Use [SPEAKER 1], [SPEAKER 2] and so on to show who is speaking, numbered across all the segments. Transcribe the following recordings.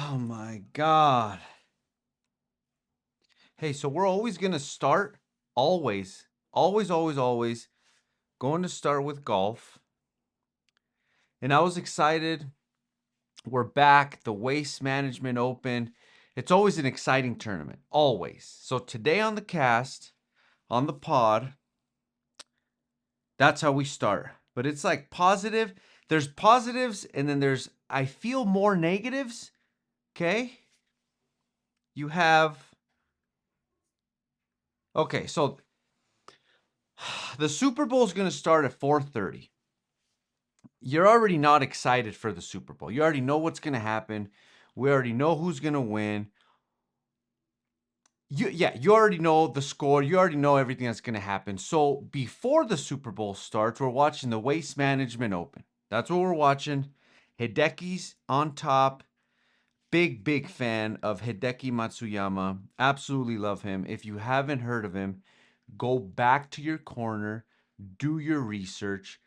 [SPEAKER 1] Oh my God. Hey, so we're always going to start, always going to start with golf. And I was excited. We're back. The Waste Management Open. It's always an exciting tournament, always. So today on the cast, on the pod, that's how we start. But it's like positive. There's positives, and then I feel more negatives. Okay. You have, okay, so the Super Bowl is going to start at 4:30. You're already not excited for the Super Bowl. You already know what's going to happen. We already know who's going to win. You already know the score. You already know everything that's going to happen. So before the Super Bowl starts, we're watching the Waste Management Open. That's what we're watching. Hideki's on top. Big fan of Hideki Matsuyama. Absolutely love him. If you haven't heard of him, go back to your corner, do your research,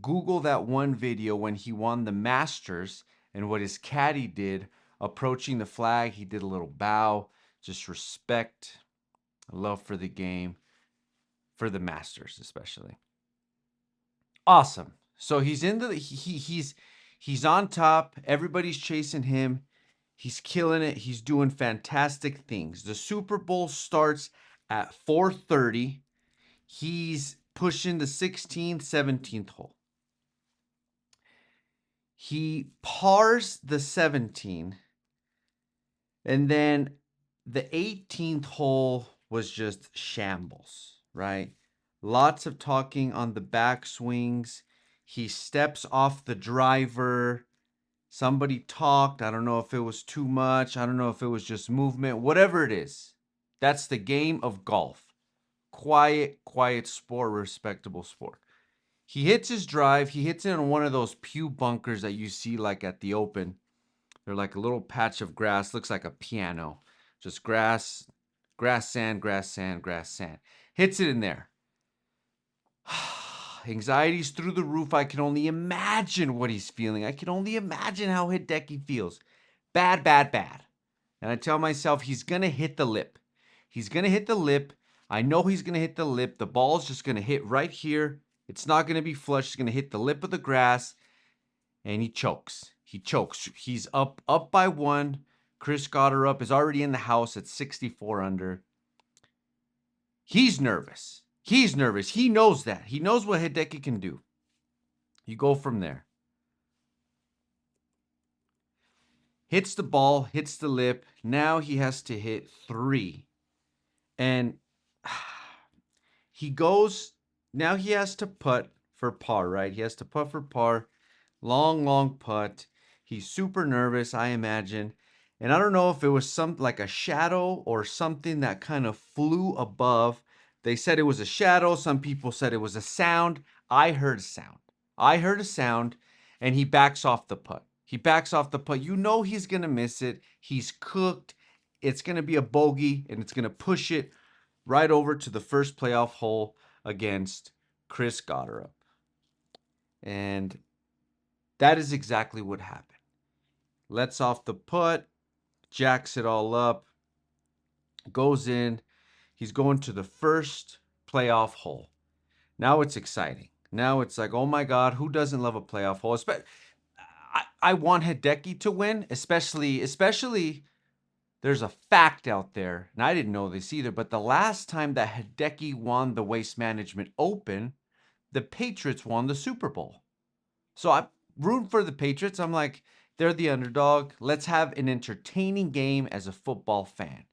[SPEAKER 1] Google that one video when he won the Masters and what his caddy did approaching the flag. He did a little bow, just respect, love for the game, for the Masters especially. Awesome. So he's in the he's on top. Everybody's chasing him. He's killing it. He's doing fantastic things. The Super Bowl starts at 4:30. He's pushing the 16th, 17th hole. He pars the 17, and then the 18th hole was just shambles, right? Lots of talking on the back swings. He steps off the driver. Somebody talked. I don't know if it was too much. I don't know if it was just movement. Whatever it is, that's the game of golf. Quiet sport, respectable sport. He hits his drive. He hits it on one of those pew bunkers that you see like at the Open. They're like a little patch of grass. Looks like a piano. Just grass, sand. Hits it in there. Anxiety's through the roof. I can only imagine what he's feeling. I can only imagine how Hideki feels. Bad. And I tell myself he's going to hit the lip. He's going to hit the lip. I know he's going to hit the lip. The ball's just going to hit right here. It's not going to be flush. It's going to hit the lip of the grass. And he chokes. He's up by one. Chris Gotterup is already in the house at 64 under. He's nervous. He knows that. He knows what Hideki can do. You go from there. Hits the ball, hits the lip. Now he has to hit 3. And he goes, now he has to putt for par, right? He has to putt for par. Long putt. He's super nervous, I imagine. And I don't know if it was some like a shadow or something that kind of flew above. They said it was a shadow. Some people said it was a sound. I heard a sound, and he backs off the putt. You know he's going to miss it. He's cooked. It's going to be a bogey, and it's going to push it right over to the first playoff hole against Chris Gotterup. And that is exactly what happened. Lets off the putt, jacks it all up, goes in. He's going to the first playoff hole. Now it's exciting. Now it's like, oh my God, who doesn't love a playoff hole? I want Hideki to win, especially there's a fact out there, and I didn't know this either, but the last time that Hideki won the Waste Management Open, the Patriots won the Super Bowl. So I'm rooting for the Patriots. I'm like, they're the underdog. Let's have an entertaining game as a football fan.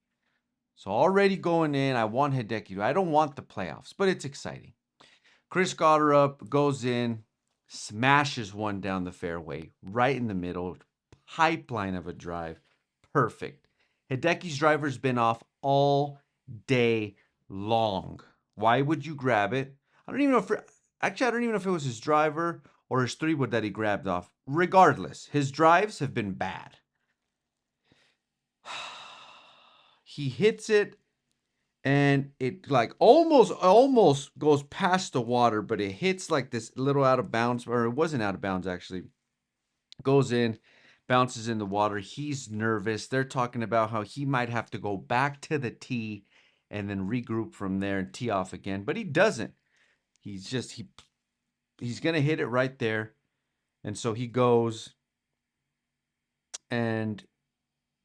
[SPEAKER 1] So already going in, I want Hideki. I don't want the playoffs, but it's exciting. Chris Gotterup goes in, smashes one down the fairway, right in the middle, pipeline of a drive. Perfect. Hideki's driver's been off all day long. Why would you grab it? I don't even know if it was his driver or his 3-wood that he grabbed off. Regardless, his drives have been bad. He hits it, and it like almost goes past the water, but it hits like this little out of bounds, or it wasn't out of bounds actually. Goes in, bounces in the water. He's nervous. They're talking about how he might have to go back to the tee and then regroup from there and tee off again. But he doesn't. He's gonna hit it right there. And so he goes and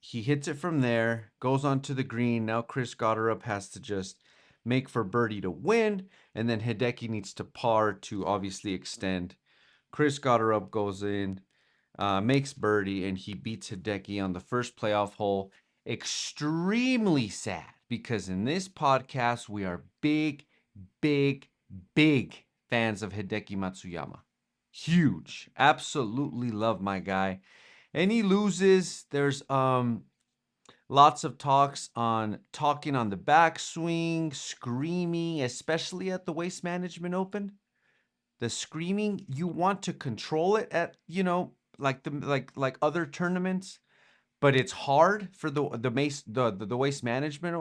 [SPEAKER 1] he hits it from there, goes onto the green. Now Chris Gotterup has to just make for birdie to win, and then Hideki needs to par to obviously extend. Chris Gotterup goes in, makes birdie, and he beats Hideki on the first playoff hole. Extremely sad because in this podcast we are big, big, big fans of Hideki Matsuyama. Huge, absolutely love my guy, and he loses. There's lots of talks on talking on the backswing, screaming, especially at the Waste Management Open. The screaming, you want to control it at, like other tournaments, but it's hard for the Waste Management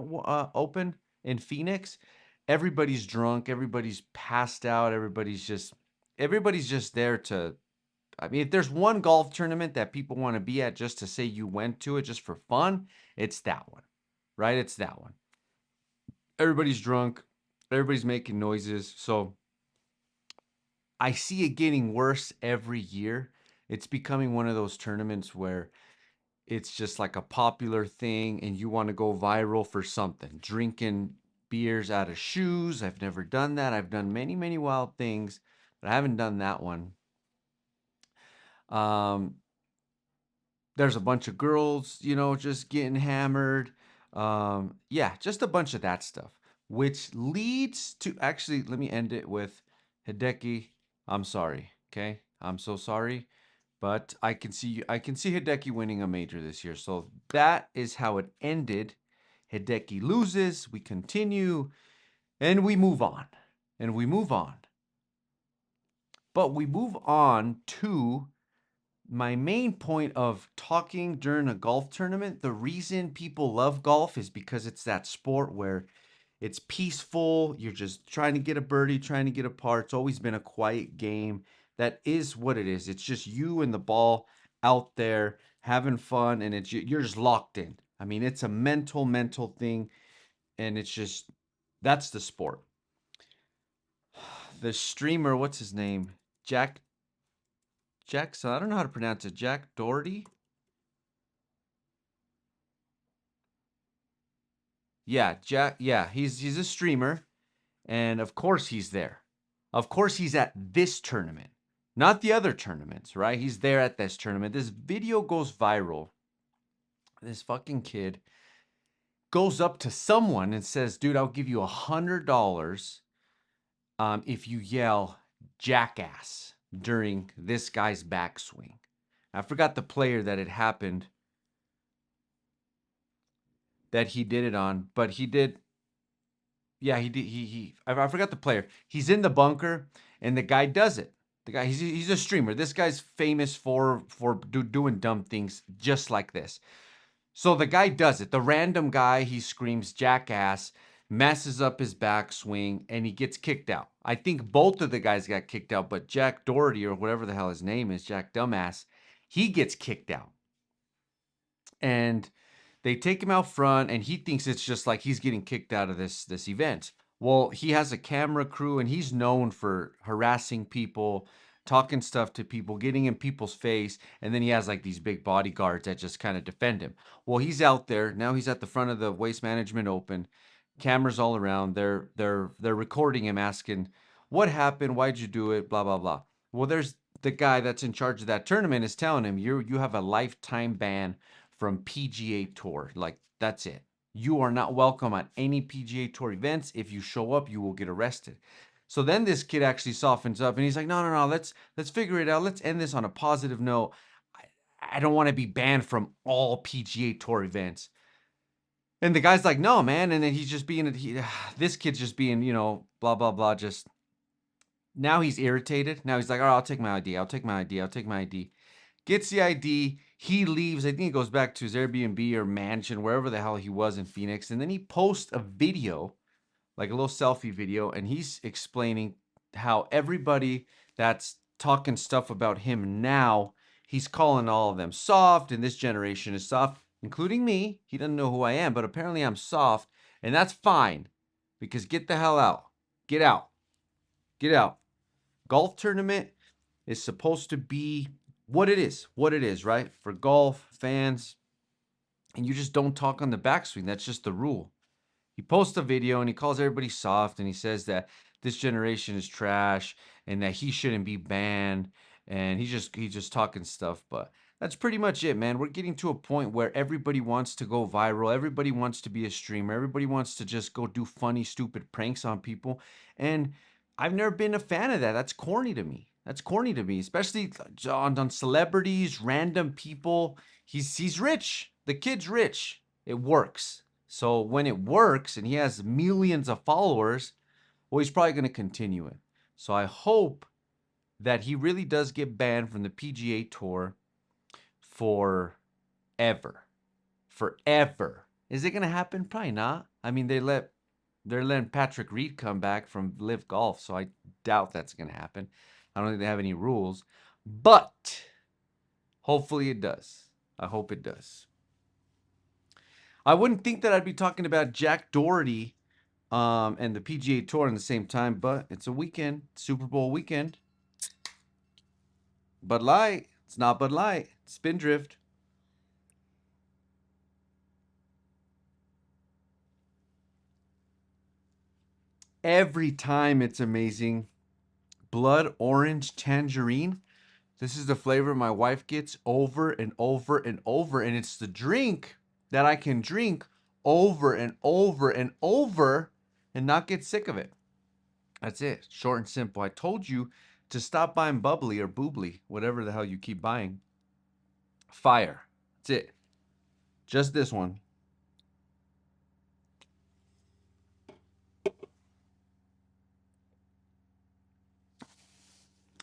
[SPEAKER 1] Open in Phoenix. Everybody's drunk, everybody's passed out, everybody's just there to. I mean, if there's one golf tournament that people want to be at just to say you went to it just for fun, it's that one, right? It's that one. Everybody's drunk, everybody's making noises. So I see it getting worse every year. It's becoming one of those tournaments where it's just like a popular thing and you want to go viral for something. Drinking beers out of shoes. I've never done that. I've done many, many wild things, but I haven't done that one. There's a bunch of girls, just getting hammered. Yeah, just a bunch of that stuff, which leads to actually, let me end it with Hideki. I'm sorry. Okay. I'm so sorry, but I can see Hideki winning a major this year. So that is how it ended. Hideki loses. We continue and we move on and we move on, but we move on to my main point of talking during a golf tournament. The reason people love golf is because it's that sport where it's peaceful. You're just trying to get a birdie, trying to get a par. It's always been a quiet game. That is what it is. It's just you and the ball out there having fun, and you're just locked in. I mean, it's a mental thing, and it's just that's the sport. The streamer, what's his name? Jackson. I don't know how to pronounce it. Jack Doherty. Yeah, Jack. Yeah, he's a streamer, and of course he's there. Of course he's at this tournament, not the other tournaments, right? He's there at this tournament. This video goes viral. This fucking kid goes up to someone and says, "Dude, I'll give you $100 if you yell jackass during this guy's backswing." I forgot the player that it happened that he did it on, but he did. Yeah, he did. I forgot the player. He's in the bunker, and the guy does it. The guy, he's a streamer. This guy's famous for doing dumb things just like this. So the guy does it. The random guy, he screams jackass, messes up his backswing, and he gets kicked out. I think both of the guys got kicked out, but Jack Doherty, or whatever the hell his name is, Jack Dumbass, he gets kicked out. And they take him out front, and he thinks it's just like he's getting kicked out of this event. Well, he has a camera crew, and he's known for harassing people, talking stuff to people, getting in people's face, and then he has like these big bodyguards that just kind of defend him. Well, he's out there now. He's at the front of the Waste Management Open, cameras all around. They're recording him, asking, "What happened? Why'd you do it?" Blah blah blah. Well, there's the guy that's in charge of that tournament is telling him, you have a lifetime ban from PGA Tour. Like, that's it. You are not welcome at any PGA Tour events. If you show up, you will get arrested. So then this kid actually softens up and he's like, no, let's figure it out. Let's end this on a positive note. I don't want to be banned from all PGA Tour events. And the guy's like, no, man. And then he's just being, this kid's just being, blah, blah, blah. Just now he's irritated. Now he's like, all right, I'll take my ID. I'll take my ID. Gets the ID. He leaves. I think he goes back to his Airbnb or mansion, wherever the hell he was in Phoenix. And then he posts a video, like a little selfie video, and he's explaining how everybody that's talking stuff about him now He's calling all of them soft, and this generation is soft, including me. He doesn't know who I am, but apparently I'm soft, and that's fine because get the hell out. Get out. Get out. Golf tournament is supposed to be what it is, right? For golf fans, and you just don't talk on the backswing. That's just the rule. He posts a video and he calls everybody soft and he says that this generation is trash and that he shouldn't be banned, and he's just talking stuff. But that's pretty much it, man. We're getting to a point where everybody wants to go viral, everybody wants to be a streamer, everybody wants to just go do funny stupid pranks on people, and I've never been a fan of that. That's corny to me. That's corny to me, especially on celebrities, random people. He's rich. The kid's rich. It works. So when it works and he has millions of followers, well, he's probably going to continue it. So I hope that he really does get banned from the PGA Tour forever. Forever. Is it going to happen? Probably not. I mean, they're letting Patrick Reed come back from Live Golf, so I doubt that's going to happen. I don't think they have any rules, but hopefully it does. I hope it does. I wouldn't think that I'd be talking about Jack Doherty and the PGA Tour at the same time, but it's a weekend, Super Bowl weekend. Bud Light. It's not Bud Light. Spindrift. Every time it's amazing. Blood orange tangerine. This is the flavor my wife gets over and over and over, and it's the drink that I can drink over and over and over and not get sick of it. That's it. Short and simple. I told you to stop buying bubbly or boobly, whatever the hell you keep buying. Fire. That's it. Just this one.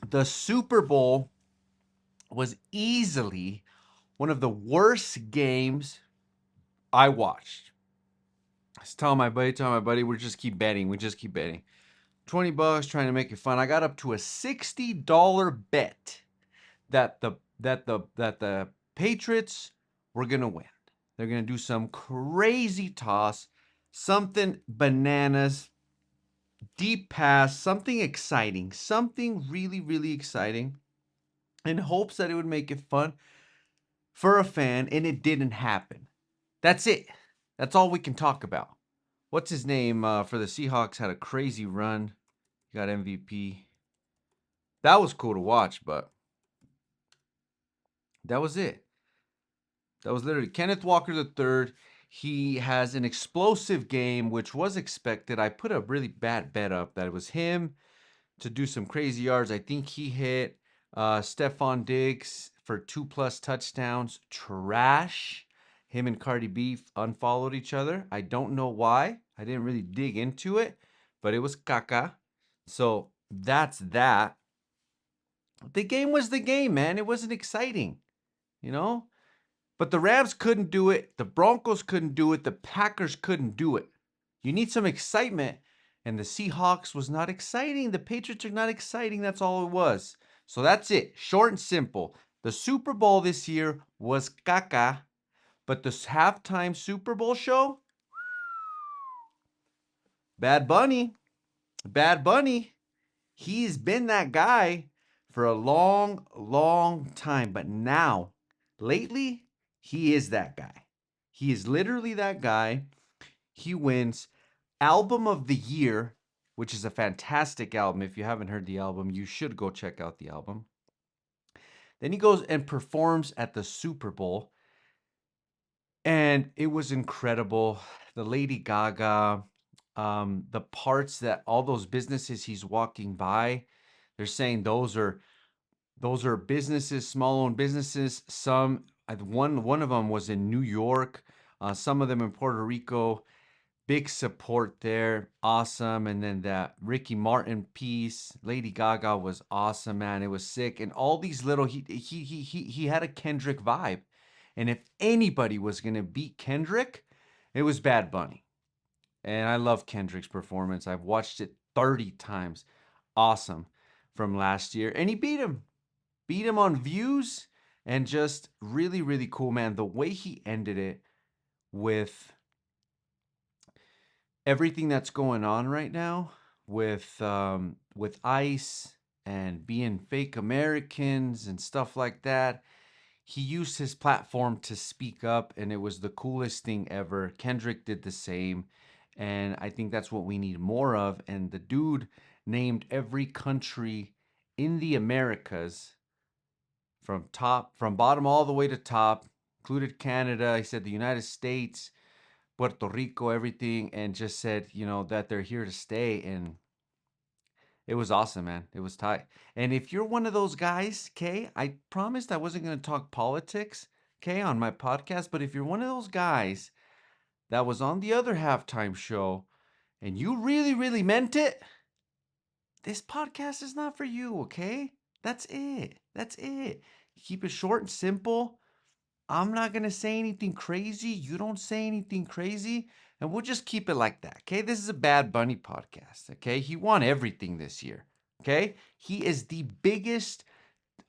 [SPEAKER 1] The Super Bowl was easily one of the worst games I watched. I was telling my buddy, we just keep betting. 20 bucks trying to make it fun. I got up to a $60 bet that the Patriots were gonna win. They're gonna do some crazy toss, something bananas, deep pass, something exciting, something really, really exciting, in hopes that it would make it fun for a fan, and it didn't happen. That's it. That's all we can talk about. What's his name for the Seahawks had a crazy run. He got MVP. That was cool to watch, but that was it. That was literally Kenneth Walker III. He has an explosive game, which was expected. I put a really bad bet up that it was him to do some crazy yards. I think he hit Stephon Diggs for 2+ touchdowns. Trash. Him and Cardi B unfollowed each other. I don't know why. I didn't really dig into it, but it was caca. So that's that. The game was the game, man. It wasn't exciting, you know? But the Rams couldn't do it. The Broncos couldn't do it. The Packers couldn't do it. You need some excitement. And the Seahawks was not exciting. The Patriots are not exciting. That's all it was. So that's it. Short and simple. The Super Bowl this year was caca. But this halftime Super Bowl show, Bad Bunny. Bad Bunny. He's been that guy for a long, long time. But now, lately, he is that guy. He is literally that guy. He wins Album of the Year, which is a fantastic album. If you haven't heard the album, you should go check out the album. Then he goes and performs at the Super Bowl, and it was incredible. The Lady Gaga, the parts that all those businesses he's walking by, they're saying those are businesses, small-owned businesses. Some one of them was in New York, some of them in Puerto Rico. Big support there, awesome. And then that Ricky Martin piece, Lady Gaga was awesome, man. It was sick, and all these little he had a Kendrick vibe, and if anybody was gonna beat Kendrick, it was Bad Bunny. And I love Kendrick's performance. I've watched it 30 times. Awesome from last year, and he beat him on views, And just really, really cool, man. The way he ended it with everything that's going on right now with ICE and being fake Americans and stuff like that. He used his platform to speak up, and it was the coolest thing ever. Kendrick did the same, and I think that's what we need more of. And the dude named every country in the Americas from bottom all the way to top, included Canada. He said the United States, Puerto Rico, everything, and just said, that they're here to stay. And it was awesome, man. It was tight. And if you're one of those guys, Kay, I promised I wasn't going to talk politics, Kay, on my podcast. But if you're one of those guys that was on the other halftime show and you really, really meant it, this podcast is not for you, okay? That's it. That's it. Keep it short and simple. I'm not going to say anything crazy. You don't say anything crazy. And we'll just keep it like that. Okay. This is a Bad Bunny podcast. Okay. He won everything this year. Okay. He is the biggest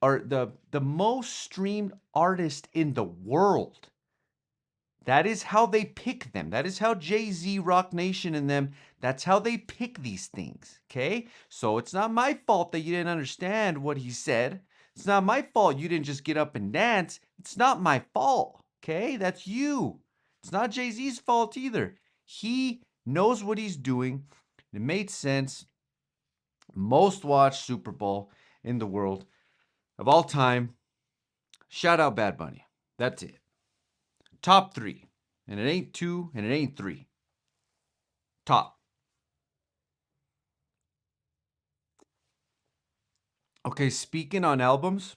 [SPEAKER 1] or the most streamed artist in the world. That is how they pick them. That is how Jay-Z, Rock Nation, and them, that's how they pick these things. Okay. So it's not my fault that you didn't understand what he said. It's not my fault you didn't just get up and dance. It's not my fault. Okay. That's you. It's not Jay-Z's fault either. He knows what he's doing. It made sense. Most watched Super Bowl in the world of all time. Shout out Bad Bunny. That's it. Top three. And it ain't two and it ain't three. Top. Okay, speaking on albums,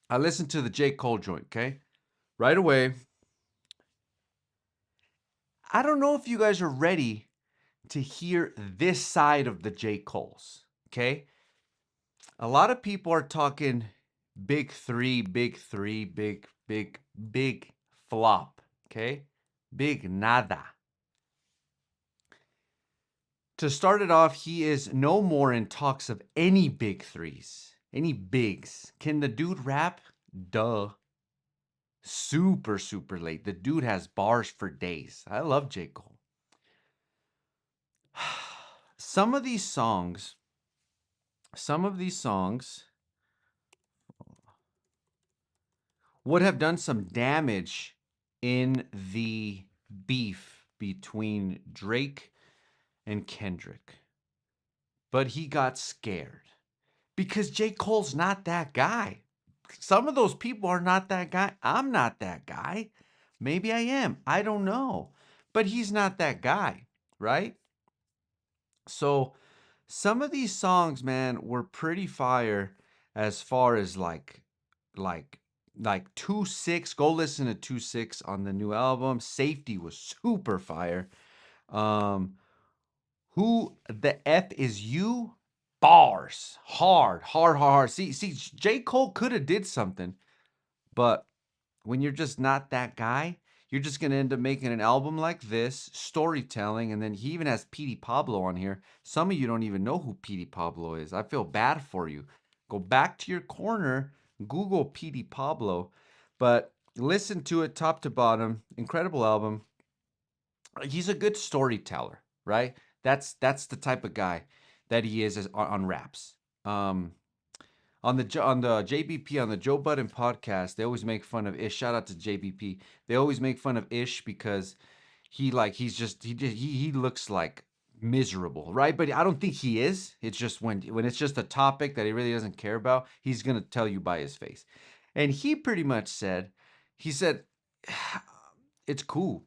[SPEAKER 1] I listened to the J. Cole joint, okay? Right away. I don't know if you guys are ready to hear this side of the J. Cole's, okay? A lot of people are talking big three, big flop, okay? Big nada. To start it off, he is no more in talks of any big threes, any bigs. Can the dude rap? Duh. Super, super late. The dude has bars for days. I love J. Cole. Some of these songs would have done some damage in the beef between Drake and Kendrick. But he got scared because J. Cole's not that guy. Some of those people are not that guy. I'm not that guy. Maybe I am. I don't know. But he's not that guy, right? So some of these songs, man, were pretty fire as far as like like 2-6. Go listen to 2-6 on the new album. Safety was super fire. Um who the F is you? Bars. Hard. See, J. Cole could have did something, but when you're just not that guy, you're just going to end up making an album like this, storytelling, and then he even has Petey Pablo on here. Some of you don't even know who Petey Pablo is. I feel bad for you. Go back to your corner, Google Petey Pablo, but listen to it top to bottom. Incredible album. He's a good storyteller, right? That's the type of guy that he is on raps. On the JBP, on the Joe Budden podcast, they always make fun of Ish. Shout out to JBP. They always make fun of Ish because he looks like miserable, right? But I don't think he is. It's just when it's just a topic that he really doesn't care about, he's gonna tell you by his face. And he pretty much said, he said, it's cool.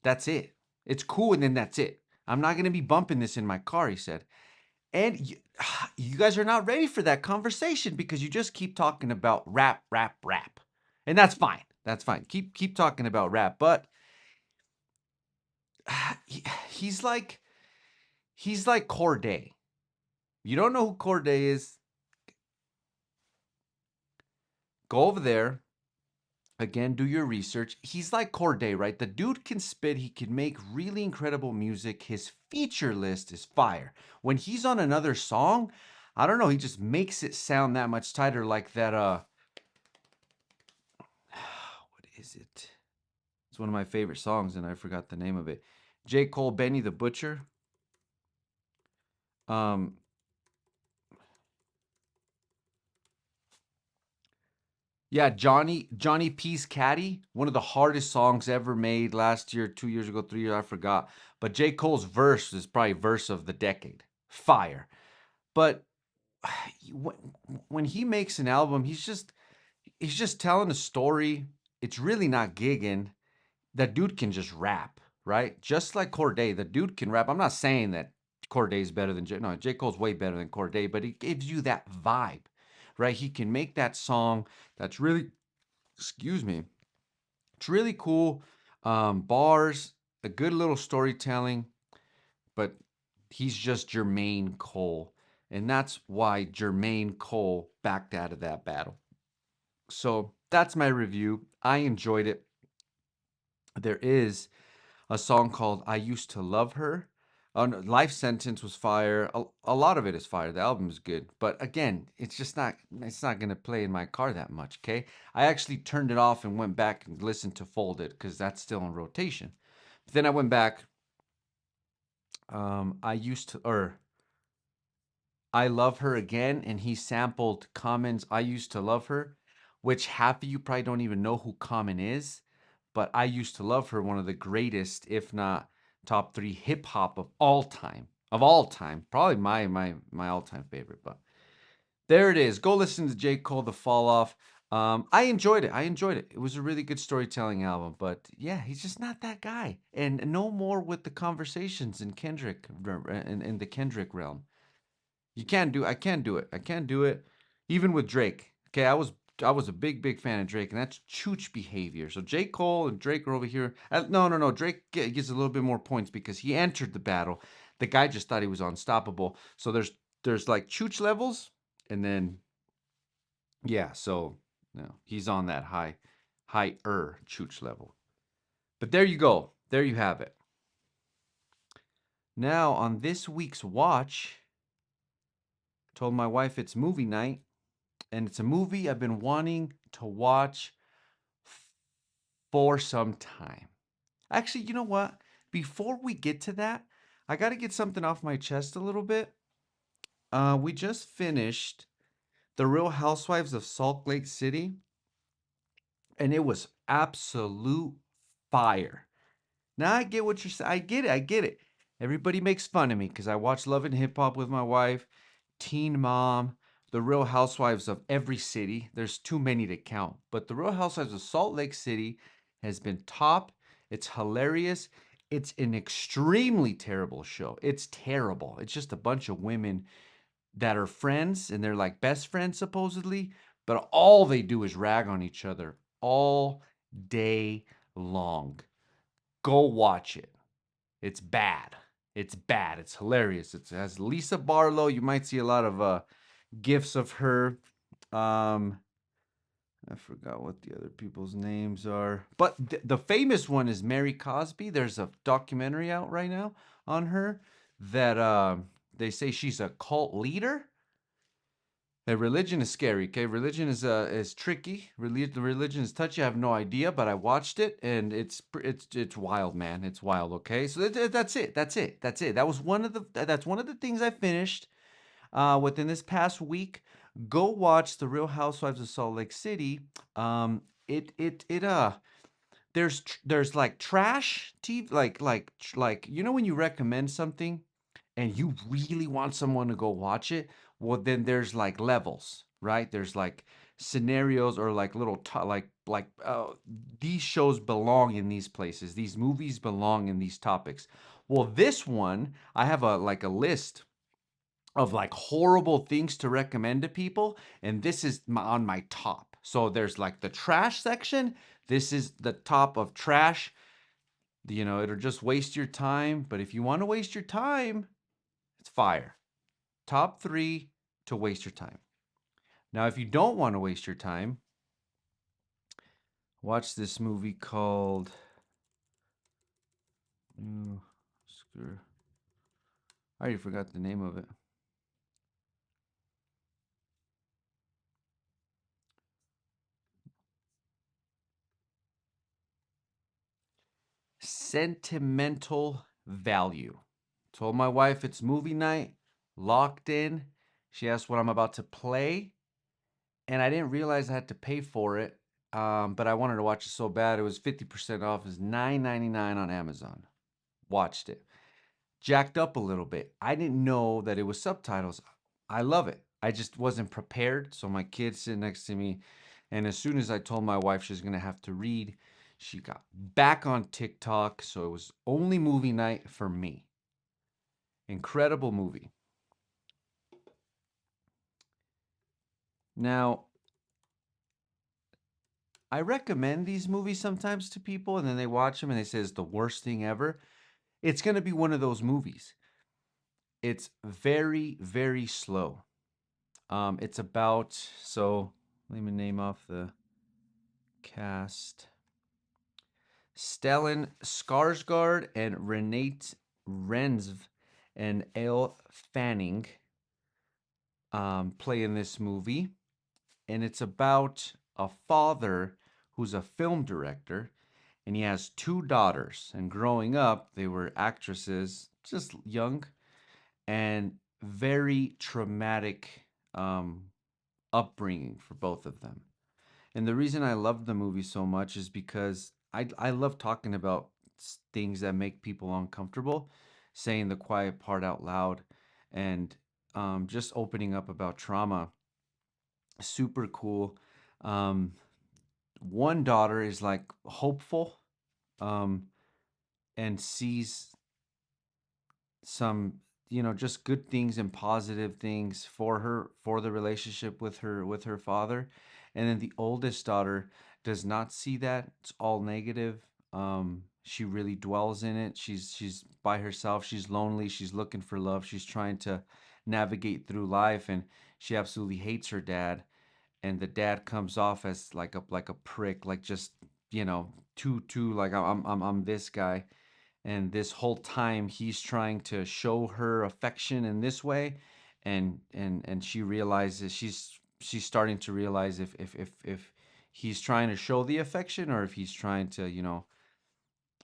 [SPEAKER 1] That's it. It's cool, and then that's it. I'm not gonna be bumping this in my car, he said. And you guys are not ready for that conversation because you just keep talking about rap. And that's fine. That's fine. Keep talking about rap, but he's like Corday. You don't know who Corday is? Go over there. Again, do your research. He's like Corday, right? The dude can spit. He can make really incredible music. His feature list is fire. When he's on another song, I don't know. He just makes it sound that much tighter, like that. What is it? It's one of my favorite songs, and I forgot the name of it. J. Cole, Benny the Butcher. Um, yeah, Johnny P's Caddy, one of the hardest songs ever made last year, 2 years ago, 3 years, I forgot. But J. Cole's verse is probably verse of the decade. Fire. But when he makes an album, he's just telling a story. It's really not gigging. That dude can just rap, right? Just like Corday, the dude can rap. I'm not saying that Corday's better than no, J. Cole's way better than Corday, but he gives you that vibe, right? He can make that song that's really, excuse me, it's really cool. Bars, a good little storytelling, but he's just Jermaine Cole. And that's why Jermaine Cole backed out of that battle. So that's my review. I enjoyed it. There is a song called I Used to Love Her. No, Life Sentence was fire. A lot of it is fire. The album is good. But again, it's not gonna play in my car that much, okay? I actually turned it off and went back and listened to Folded because that's still in rotation. But then I went back. I used to or I Love Her Again, and he sampled Common's I Used to Love Her, which half of you probably don't even know who Common is, but I Used to Love Her, one of the greatest, if not top three hip hop of all time. Of all time. Probably my all-time favorite, but there it is. Go listen to J. Cole, The Fall Off. I enjoyed it. I enjoyed it. It was a really good storytelling album, but yeah, he's just not that guy. And no more with the conversations in Kendrick in the Kendrick realm. You can't do. I can't do it. I can't do it. Even with Drake. Okay, I was a big fan of Drake, and that's chooch behavior. So J. Cole and Drake are over here. No. Drake gets a little bit more points because he entered the battle. The guy just thought he was unstoppable. So there's like chooch levels, and then yeah. So no, he's on that higher chooch level. But there you go. There you have it. Now on this week's watch, told my wife it's movie night. And it's a movie I've been wanting to watch for some time. Actually, you know what? Before we get to that, I got to get something off my chest a little bit. We just finished The Real Housewives of Salt Lake City, and it was absolute fire. Now I get what you're saying. I get it. I get it. Everybody makes fun of me because I watch Love and Hip Hop with my wife, Teen Mom, The Real Housewives of every city. There's too many to count. But The Real Housewives of Salt Lake City has been top. It's hilarious. It's an extremely terrible show. It's terrible. It's just a bunch of women that are friends and they're like best friends supposedly, but all they do is rag on each other all day long. Go watch it. It's bad. It's bad. It's hilarious. It has Lisa Barlow. You might see a lot of gifs of her. Um, I forgot what the other people's names are, but the famous one is Mary Cosby. There's a documentary out right now on her that they say she's a cult leader. Hey, religion is scary. Okay, religion is tricky. Religion is touchy. I have no idea, but I watched it and it's wild, man. It's wild. Okay, so that's it. That's it. That's it. That's one of the things I finished within this past week. Go watch The Real Housewives of Salt Lake City. It there's like trash TV, like you know when you recommend something and you really want someone to go watch it, well then there's like levels, right? There's like scenarios or like little these shows belong in these places. These movies belong in these topics. Well, this one I have a list of like horrible things to recommend to people, and this is on my top. So there's like the trash section. This is the top of trash. You know, it'll just waste your time, but if you want to waste your time, it's fire. Top 3 to waste your time. Now, if you don't want to waste your time, watch this movie called oh, I already forgot the name of it. Sentimental Value. Told my wife it's movie night, locked in. She asked what I'm about to play, and I didn't realize I had to pay for it. But I wanted to watch it so bad. It was 50% off. It was $9.99 on Amazon. Watched it. Jacked up a little bit. I didn't know that it was subtitles. I love it. I just wasn't prepared. So my kid sitting next to me, and as soon as I told my wife she's gonna have to read, she got back on TikTok. So it was only movie night for me. Incredible movie. Now, I recommend these movies sometimes to people, and then they watch them and they say it's the worst thing ever. It's gonna be one of those movies. It's very, very slow. It's about, so let me name off the cast. Stellan Skarsgård and Renate Renz and Elle Fanning play in this movie. And it's about a father who's a film director, and he has two daughters. And growing up, they were actresses, just young, and very traumatic upbringing for both of them. And the reason I love the movie so much is because I love talking about things that make people uncomfortable, saying the quiet part out loud, and just opening up about trauma. Super cool. Um, One daughter is like hopeful, um, and sees some, just good things and positive things for her, for the relationship with her father. And then the oldest daughter does not see that. It's all negative. She really dwells in it. She's by herself. She's lonely. She's looking for love. She's trying to navigate through life, and she absolutely hates her dad. And the dad comes off as like a prick, like just, too like I'm this guy. And this whole time he's trying to show her affection in this way, and she realizes, she's starting to realize if he's trying to show the affection, or if he's trying to,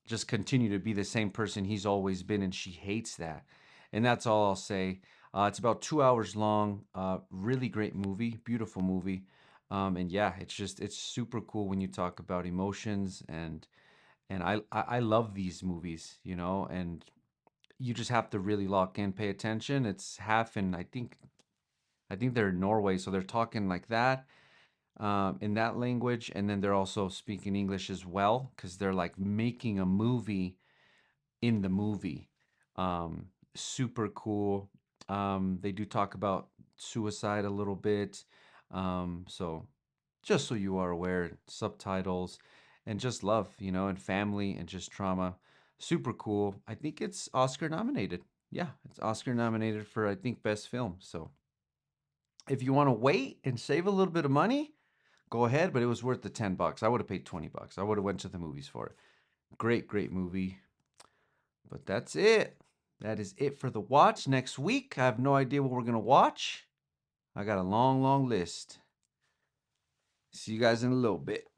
[SPEAKER 1] just continue to be the same person he's always been, and she hates that. And that's all I'll say. It's about 2 hours long. Really great movie, beautiful movie. And yeah, it's super cool when you talk about emotions, and I love these movies, and you just have to really lock in, pay attention. It's half in, I think they're in Norway, so they're talking like that, in that language, and then they're also speaking English as well, because they're like making a movie in the movie. Super cool. They do talk about suicide a little bit. So just so you are aware, subtitles, and just love, and family, and just trauma. Super cool. I think it's Oscar nominated. Yeah, it's Oscar nominated for, I think, best film. So if you want to wait and save a little bit of money, go ahead, but it was worth the $10. I would have paid $20. I would have went to the movies for it. Great, great movie. But that's it. That is it for the watch. Next week, I have no idea what we're going to watch. I got a long, long list. See you guys in a little bit.